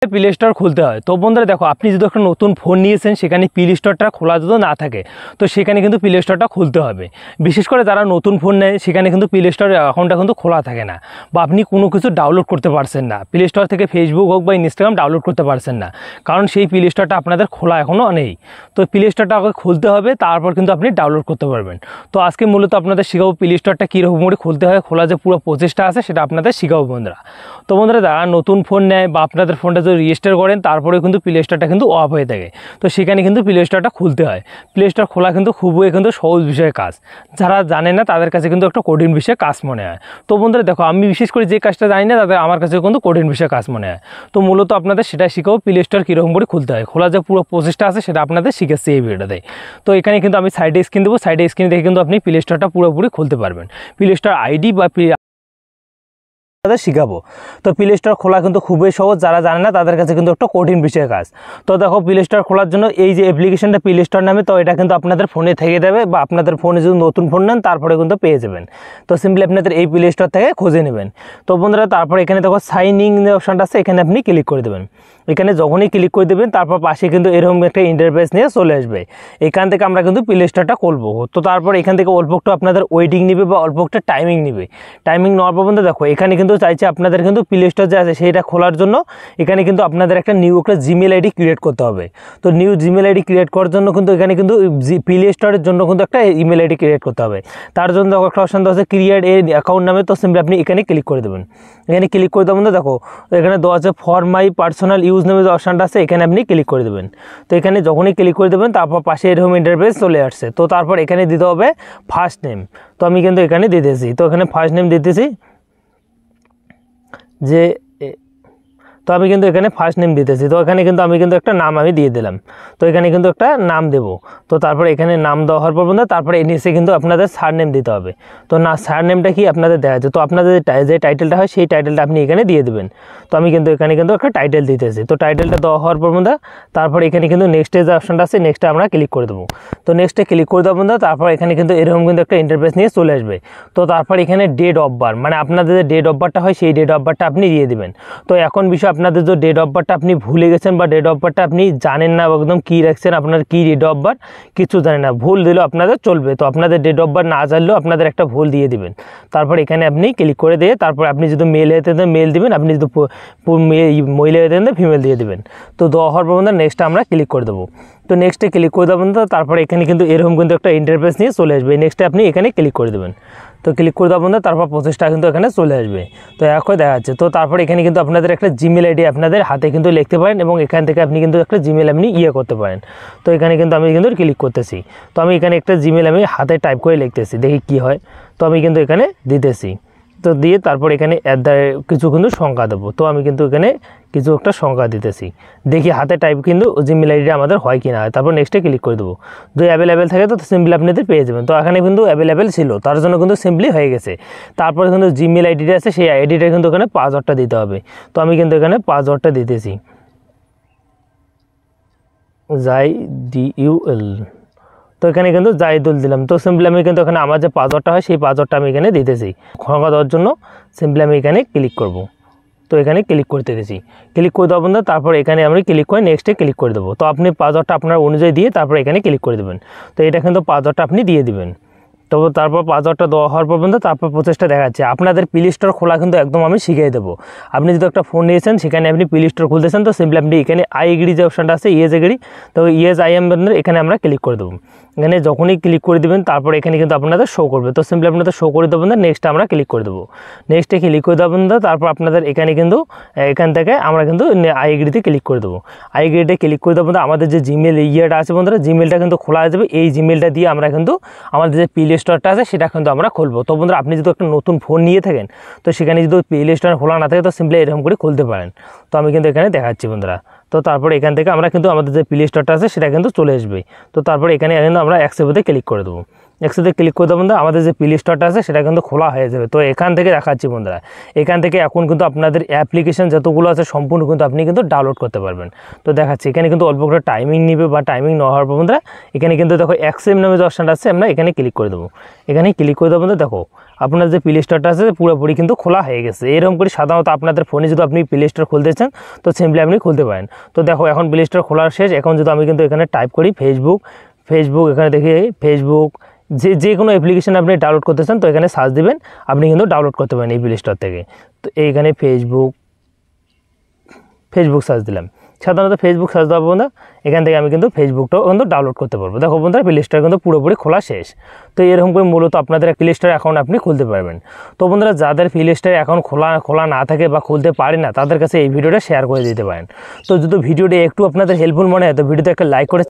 Play store খুলতে হয়। তো বন্ধুরা দেখো, আপনি যদি একটা নতুন ফোন নিয়েছেন সেখানে প্লে স্টোরটা খোলা যদি না থাকে তো সেখানে কিন্তু প্লে স্টোরটা খুলতে হবে। বিশেষ করে যারা নতুন ফোন নেয় সেখানে কিন্তু প্লে স্টোর অ্যাকাউন্টটা কিন্তু খোলা থাকে না, বা আপনি কোনো কিছু ডাউনলোড করতে পারছেন না, প্লে স্টোর থেকে ফেসবুক হোক বা ইনস্টাগ্রাম ডাউনলোড করতে পারছেন না, কারণ সেই প্লে স্টোরটা আপনাদের খোলা এখনও নেই। তো প্লে স্টোরটা আগে খুলতে হবে, তারপর কিন্তু আপনি ডাউনলোড করতে পারবেন। তো আজকে মূলত আপনাদের শেখাবো প্লে স্টোরটা কীরকম করে খুলতে হয়, খোলা যে পুরো প্রসেসটা আছে সেটা আপনাদের শেখাবো বন্ধুরা। তো বন্ধুরা, যারা নতুন ফোন নেয় বা আপনাদের ফোনটা যদি রেজিস্টার করেন তারপরে কিন্তু প্লে স্টোরটা কিন্তু অফ হয়ে থাকে, তো সেখানে কিন্তু প্লে স্টোরটা খুলতে হয়। প্লে স্টোর খোলা কিন্তু খুবই কিন্তু সহজ বিষয়ের কাজ, যারা জানে না তাদের কাছে কিন্তু একটা কঠিন বিষয় কাজ মনে হয়। তো বন্ধুরা দেখো, আমি বিশেষ করে যে কাজটা জানি না তাদের আমার কাছে কিন্তু কঠিন বিষয় কাজ মনে হয়। তো মূলত আপনাদের সেটা শিখাবো প্লে স্টোর কীরকম করে খুলতে হয়, খোলা যে পুরো প্রসেসটা আছে সেটা আপনাদের শিখেছি এই ভিডিওটাতে। তো এখানে কিন্তু আমি সাইডে স্ক্রিন দেবো, সাইডে স্ক্রিন দেখে কিন্তু আপনি প্লে স্টোরটা পুরোপুরি খুলতে পারবেন। প্লে স্টোর আইডি বা শিখাবো। তো প্লে স্টোর খোলা কিন্তু খুবই সহজ, যারা জানে না তাদের কাছে কিন্তু একটা কঠিন বিষয়ের কাজ। তো দেখো, প্লে স্টোর খোলার জন্য এই যে অ্যাপ্লিকেশনটা প্লে স্টোর নামে, তো এটা কিন্তু আপনাদের ফোনে থেকে যাবে, বা আপনাদের ফোনে যদি নতুন ফোন নেন তারপরে কিন্তু পেয়ে যাবেন। তো সিম্পলি আপনাদের এই প্লে স্টোর থেকে খুঁজে নেবেন। তো বন্ধুরা, তারপরে এখানে দেখো সাইন ইন অপশনটা আছে, এখানে আপনি ক্লিক করে দেবেন। এখানে যখনই ক্লিক করে দেবেন তারপর পাশে কিন্তু এরকম একটা ইন্টারফেস নিয়ে চলে আসবে। এখান থেকে আমরা কিন্তু প্লে স্টোরটা খুলবো। তো তারপর এখান থেকে অল্প একটু আপনাদের ওয়েটিং নেবে বা অল্প একটা টাইমিং নেবে। টাইমিং নেওয়ার পর বন্ধু দেখো, এখানে কিন্তু চাইছে আপনাদের কিন্তু প্লে স্টোর যে আছে সেইটা খোলার জন্য এখানে কিন্তু আপনাদের একটা নিউ একটা জিমেল আইডি ক্রিয়েট করতে হবে। তো নিউ জিমেল আইডি ক্রিয়েট করার জন্য কিন্তু এখানে কিন্তু প্লে স্টোরের জন্য কিন্তু একটা ইমেল আইডি ক্রিয়েট করতে হবে। তার জন্য দেখো একটা অপশন দেওয়া আছে ক্রিয়েট এ অ্যাকাউন্ট নামে। তো সিম্পলি আপনি এখানে ক্লিক করে দেবেন। এখানে ক্লিক করে দেবেন, দেখো এখানে দেওয়া আছে ফর মাই পার্সোনাল ইউজ নামে যে অপশনটা আছে এখানে আপনি ক্লিক করে দেবেন। তো এখানে যখনই ক্লিক করে দেবেন তারপর পাশে এরকম ইন্টারফেস চলে আসছে। তো তারপর এখানে দিতে হবে ফার্স্ট নেম। তো আমি কিন্তু এখানে দিতেছি, তো এখানে ফার্স্ট নেম দিতেছি যে, তো আমি কিন্তু এখানে ফার্স্ট নেম দিতেছি। তো এখানে কিন্তু আমি কিন্তু একটা নাম আমি দিয়ে দিলাম। তো এখানে কিন্তু একটা নাম দেব। তো তারপরে এখানে নাম দেওয়া হওয়ার পর বন্ধু তারপরে নিচে কিন্তু আপনাদের সার নেম দিতে হবে। তো না, সার নেমটা কি আপনাদের দেখা যাচ্ছে, তো আপনাদের যে টাইটেলটা হয় সেই টাইটেলটা আপনি এখানে দিয়ে দেবেন। তো আমি কিন্তু এখানে কিন্তু একটা টাইটেল দিতেছি। তো টাইটেলটা দেওয়া হওয়ার পর বন্ধু তারপর এখানে কিন্তু নেক্সটে যে অপশনটা আছে নেক্সটে আমরা ক্লিক করে দেবো। তো নেক্সটে ক্লিক করে দেবো বন্ধু, তারপর এখানে কিন্তু এরকম কিন্তু একটা ইন্টারফেস নিয়ে চলে আসবে। তো তারপর এখানে ডেট অফ বার্থ, মানে আপনাদের যে ডেট অফ বার্থটা হয় সেই ডেট অফ বার্থটা আপনি দিয়ে দেবেন। তো এখন বিষয়, আপনাদের যে ডেট অফ বার্থটা আপনি ভুলে গেছেন বা ডেট অফ বার্থটা আপনি জানেন না, একদম কী রাখছেন, আপনার কী ডেট অফ বার্থ কিছু জানেন না, ভুল দিলেও আপনাদের চলবে। তো আপনাদের ডেট অফ বার্থ না জানলেও আপনাদের একটা ভুল দিয়ে দিবেন। তারপর এখানে আপনি ক্লিক করে দিয়ে তারপর আপনি যদি মেল হতে দেন মেল দিবেন, আপনি যদি মহিলা হতে দেন ফিমেল দিয়ে দেবেন। তো দেওয়া হওয়ার পর নেক্সট আমরা ক্লিক করে দেবো। তো নেক্সটে ক্লিক করে দেবেন। তো তারপর এখানে কিন্তু এরকম কিন্তু একটা ইন্টারফেস নিয়ে চলে আসবে। নেক্সটে আপনি এখানে ক্লিক করে দেবেন। তো ক্লিক করে দেবেন, তারপর প্রসেসটা কিন্তু এখানে চলে আসবে। তো এখন দেখা যাচ্ছে। তো তারপর এখানে কিন্তু আপনাদের একটা জিমেল আইডি আপনাদের হাতে কিন্তু লিখতে পারেন, এবং এখান থেকে আপনি কিন্তু একটা জিমেল আপনি করতে পারেন। তো এখানে কিন্তু আমি কিন্তু ক্লিক করতেছি। তো আমি এখানে একটা জিমেল আমি হাতে টাইপ করে লিখতেছি, দেখি কি হয়। তো আমি কিন্তু এখানে দিতেছি। তো দিয়ে তারপর এখানে কিছু কিন্তু সংখ্যা দেবো। তো আমি কিন্তু এখানে কিছু একটা সংখ্যা দিতেছি, দেখি হাতে টাইপ কিন্তু জিমেল আইডিটা আমাদের হয় কি না হয়। তারপর নেক্সটে ক্লিক করে দেবো। যদি অ্যাভেলেবেল থাকে তো সিম্পলি আপনাদের পেয়ে যাবেন। তো এখানে কিন্তু অ্যাভেলেবেল ছিল, তার জন্য কিন্তু সিম্পলি হয়ে গেছে। তারপরে কিন্তু জিমেল আইডিটা আছে সেই আইডিটা কিন্তু এখানে পাসওয়ার্ডটা দিতে হবে। তো আমি কিন্তু এখানে পাসওয়ার্ডটা দিতেছি, JAIDUL। তো এখানে কিন্তু জাইদুল দিলাম। তো সিম্পলি আমি কিন্তু এখানে আমার যে পাসওয়ার্ডটা হয় সেই পাসওয়ার্ডটা আমি এখানে দিতেছি। সংখ্যা দেওয়ার জন্য সিম্পলি আমি এখানে ক্লিক করব। তো এখানে ক্লিক করতে গেছি, ক্লিক করে দেওয়া বন্ধু তারপর এখানে আমি ক্লিক করে নেক্সটে ক্লিক করে দেবো। তো আপনি পাসওয়ার্ডটা আপনার অনুযায়ী দিয়ে তারপর এখানে ক্লিক করে দেবেন। তো এটা কিন্তু পাসওয়ার্ডটা আপনি দিয়ে দিবেন। তো তারপর পাসওয়ার্ডটা দেওয়া হওয়ার পর বন্ধু তারপর প্রসেসটা দেখাচ্ছে। আপনাদের প্লে স্টোর খোলা কিন্তু একদম আমি শিখিয়ে দেবো। আপনি যদি একটা ফোন নিয়েছেন সেখানে আপনি প্লে স্টোর খুলতেছেন, তো সিম্পলি আপনি এখানে আই এগ্রি যে অপশনটা আছে ইয়েস এগ্রি, তো ইয়েস আই এম বন্ধু এখানে আমরা ক্লিক করে দেবো। এখানে যখনই ক্লিক করে দেবেন তারপর এখানে কিন্তু আপনাদের শো করবে। তো সিম্পলি আপনাদের শো করে দেবেন, নেক্সট আমরা ক্লিক করে দেবো। নেক্সটে ক্লিক করে দেবেন, তারপর আপনাদের এখানে কিন্তু এখান থেকে আমরা কিন্তু আই এগ্রিতে ক্লিক করে দেবো। আই এগ্রিতে ক্লিক করে দেবো, আমাদের যে জিমেল ইয়েটা আছে বন্ধুরা, জিমেলটা কিন্তু খোলা হয়ে যাবে। এই জিমেলটা দিয়ে আমরা কিন্তু আমাদের যে প্লে স্টোরটা আছে সেটা কিন্তু আমরা খুলবো। তো বন্ধুরা, আপনি যদি একটা নতুন ফোন নিয়ে থাকেন তো সেখানে যদি প্লে স্টোর খোলা না থাকে তো সিম্পলি এরকম করে খুলতে পারেন। তো আমি কিন্তু এখানে দেখাচ্ছি বন্ধুরা। তো তারপরে এখান থেকে আমরা কিন্তু আমাদের যে প্লে স্টোরটা আছে সেটা কিন্তু চলে আসবে। তো তারপরে এখানে কিন্তু আমরা অ্যাকসেপ্টে ক্লিক করে দেবো। নেক্সটে ক্লিক করে দেবো বন্ধুরা, আমাদের যে প্লে স্টোরটা আছে সেটা কিন্তু খোলা হয়ে যাবে। তো এখান থেকে দেখাচ্ছি বন্ধুরা, এখান থেকে এখন কিন্তু আপনাদের অ্যাপ্লিকেশন যতগুলো আছে সম্পূর্ণ কিন্তু আপনি কিন্তু ডাউনলোড করতে পারবেন। তো দেখাচ্ছি এখানে কিন্তু অল্প করে টাইমিং নেবে, বা টাইমিং না হওয়ার পর বন্ধুরা এখানে কিন্তু দেখো অ্যাকসেপ্ট নামে যে অপশানটা আছে আমরা এখানে ক্লিক করে দেবো। এখানে ক্লিক করে দেবো বন্ধুরা, দেখো আপনার যে প্লে স্টোরটা আছে পুরোপুরি কিন্তু খোলা হয়ে গেছে। এরকম করে সাধারণত আপনাদের ফোনে যদি আপনি প্লে স্টোর খুলতে চান তো সিম্পলি আপনি খুলতে পারেন। তো দেখো এখন প্লে স্টোর খোলার শেষ। এখন যদি আমি কিন্তু এখানে টাইপ করি ফেসবুক, এখানে দেখি ফেসবুক, যে কোনো অ্যাপ্লিকেশন আপনি ডাউনলোড করতে চান তো এখানে সার্চ দিবেন, আপনি কিন্তু ডাউনলোড করতে পারেন এই প্লে স্টোর থেকে। তো এইখানে ফেসবুক সার্চ দিলাম, সাধারণত ফেসবুক সার্চ দেওয়ার বন্ধুরা এখান থেকে আমি কিন্তু ফেসবুকটাও কিন্তু ডাউনলোড করতে পারবো। দেখো বন্ধুরা প্লে স্টোর কিন্তু পুরোপুরি খোলা শেষ। তো এরকম করে মূলত আপনাদের প্লে স্টোর অ্যাকাউন্ট আপনি খুলতে পারবেন। তো বন্ধুরা যাদের প্লে স্টোর অ্যাকাউন্ট খোলা না থাকে বা খুলতে পারে না তাদের কাছে এই ভিডিওটা শেয়ার করে দিতে পারেন। তো যদি ভিডিওটা একটু আপনাদের হেল্পফুল মনে হয় তো ভিডিওতে একটা লাইক করে